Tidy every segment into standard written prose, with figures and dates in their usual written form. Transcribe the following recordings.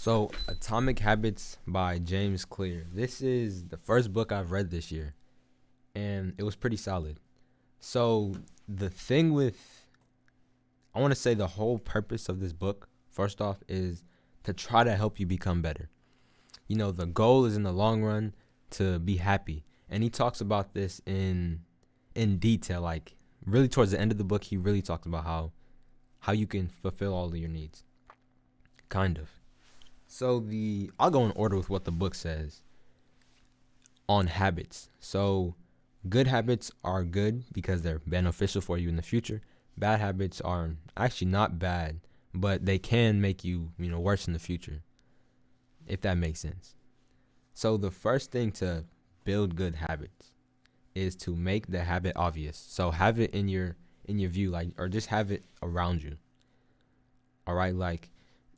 So, Atomic Habits by James Clear. This is the first book I've read this year, and it was pretty solid. So, the thing with, I want to say the whole purpose of this book, first off, is to try to help you become better. The goal is in the long run to be happy. And he talks about this in detail. Like, really towards the end of the book, he really talks about how you can fulfill all of your needs. Kind of. So I'll go in order with what the book says on habits. So good habits are good because they're beneficial for you in the future. Bad habits are actually not bad, but they can make you, worse in the future, if that makes sense. So the first thing to build good habits is to make the habit obvious. So have it in your view, or just have it around you. All right, like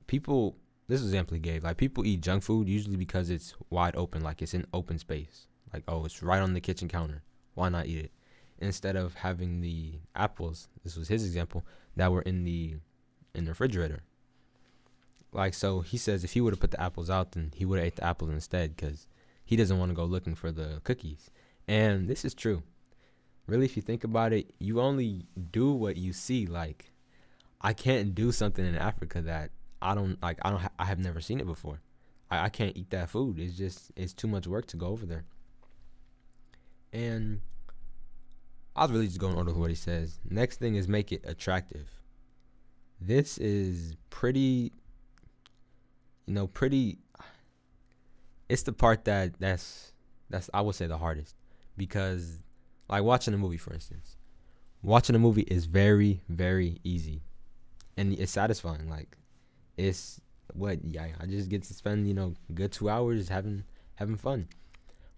people. This example he gave, like people eat junk food usually because it's wide open, like it's in open space. Like, oh, it's right on the kitchen counter. Why not eat it? Instead of having the apples, this was his example, that were in the refrigerator. Like, so he says if he would have put the apples out, then he would have ate the apples instead because he doesn't want to go looking for the cookies. And this is true. Really, if you think about it, you only do what you see. Like, I can't do something in Africa that I have never seen it before. I can't eat that food. It's too much work to go over there. And I was really just going in order with what he says. Next thing is make it attractive. This is pretty. It's the part that's I would say the hardest, because like watching a movie, for instance. Watching a movie is very, very easy, and it's satisfying. Like, I just get to spend, good 2 hours having fun.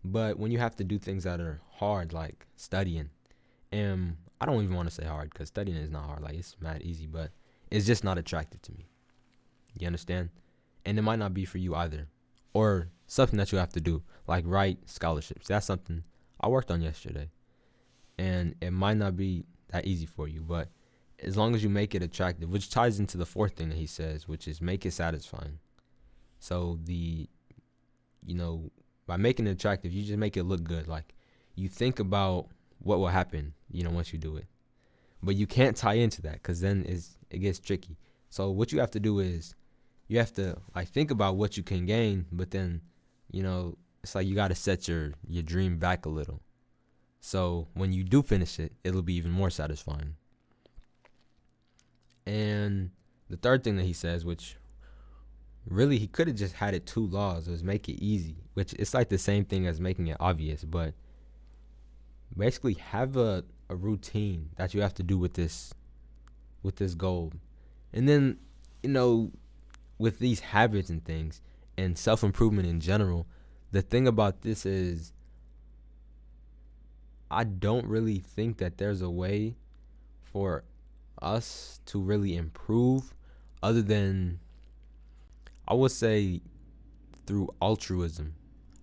But when you have to do things that are hard, like studying, and I don't even want to say hard because studying is not hard. Like, it's mad easy, but it's just not attractive to me. You understand? And it might not be for you either. Or something that you have to do, like write scholarships. That's something I worked on yesterday. And it might not be that easy for you, but as long as you make it attractive, which ties into the fourth thing that he says, which is make it satisfying. So by making it attractive, you just make it look good. Like, you think about what will happen, once you do it. But you can't tie into that because then it gets tricky. So what you have to do is you have to think about what you can gain, but then, it's like you got to set your dream back a little. So when you do finish it, it'll be even more satisfying. And the third thing that he says, which really he could have just had it two laws, was make it easy, which it's like the same thing as making it obvious, but basically have a routine that you have to do with this goal. And then, with these habits and things and self-improvement in general, the thing about this is I don't really think that there's a way for us to really improve other than, I would say, through altruism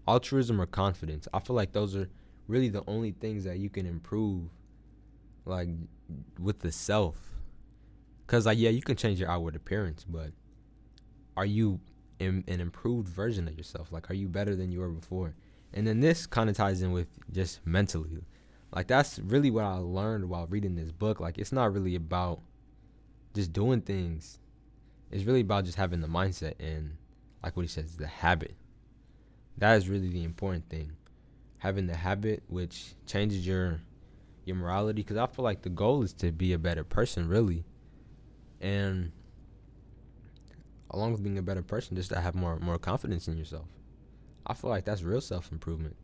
or confidence. I feel like those are really the only things that you can improve, like, with the self. Because you can change your outward appearance, but are you an improved version of yourself? Like, are you better than you were before? And then this kind of ties in with just mentally. Like, that's really what I learned while reading this book. Like, it's not really about just doing things. It's really about just having the mindset and, like what he says, the habit. That is really the important thing. Having the habit, which changes your morality. Because I feel like the goal is to be a better person, really. And along with being a better person, just to have more confidence in yourself. I feel like that's real self-improvement.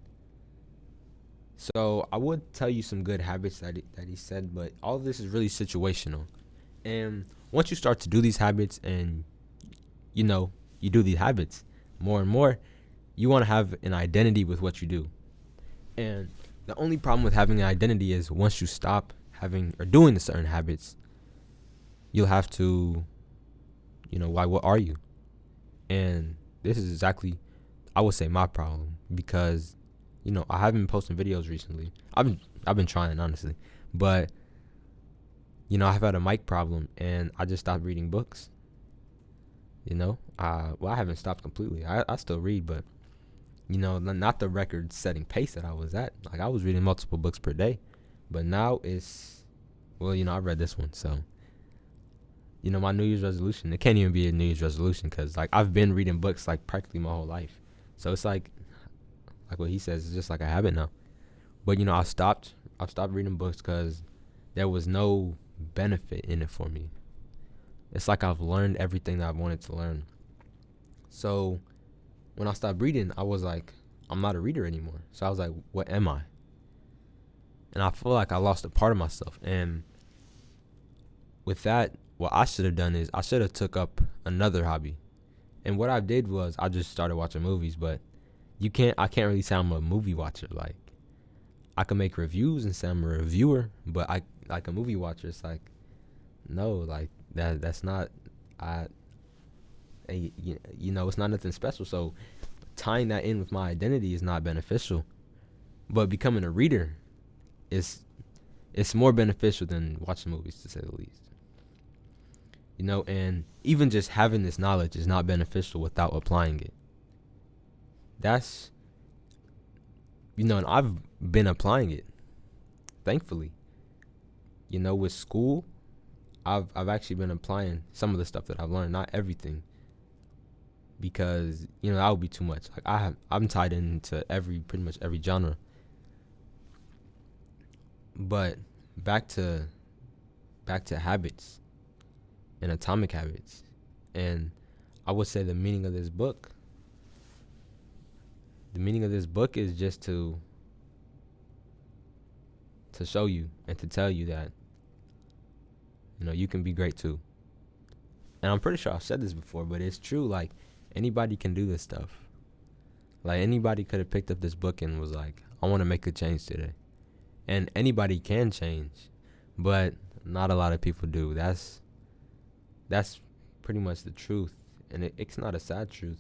So I would tell you some good habits that he said, but all of this is really situational. And once you start to do these habits and, you do these habits more and more, you want to have an identity with what you do. And the only problem with having an identity is once you stop having or doing the certain habits, you'll have to, what are you? And this is exactly, I would say, my problem, because I haven't been posting videos recently. I've been trying, honestly, but I've had a mic problem and I just stopped reading books. I haven't stopped completely. I still read, but not the record-setting pace that I was at. Like I was reading multiple books per day, but now it's well, I read this one, so my New Year's resolution. It can't even be a New Year's resolution because like I've been reading books like practically my whole life, so it's like what he says, it's just like a habit now. But I've stopped reading books because there was no benefit in it for me. It's like I've learned everything that I wanted to learn. So when I stopped reading, I was like, I'm not a reader anymore. So I was like, what am I? And I feel like I lost a part of myself. And with that, what I should have done is I should have took up another hobby. And what I did was I just started watching movies, but I can't really say I'm a movie watcher. Like I can make reviews and say I'm a reviewer, but I like a movie watcher. It's like no, like that's not I it's not nothing special. So tying that in with my identity is not beneficial. But becoming a reader is it's more beneficial than watching movies, to say the least. And even just having this knowledge is not beneficial without applying it. That's and I've been applying it, thankfully. With school, I've actually been applying some of the stuff that I've learned, not everything, because that would be too much. Like I'm tied into pretty much every genre. But back to habits and atomic habits, and I would say the meaning of this book. The meaning of this book is just to show you and to tell you that you can be great too. And I'm pretty sure I've said this before, but it's true. Like anybody can do this stuff. Like anybody could have picked up this book and was like, I want to make a change today. And anybody can change, but not a lot of people do. That's pretty much the truth. And it's not a sad truth,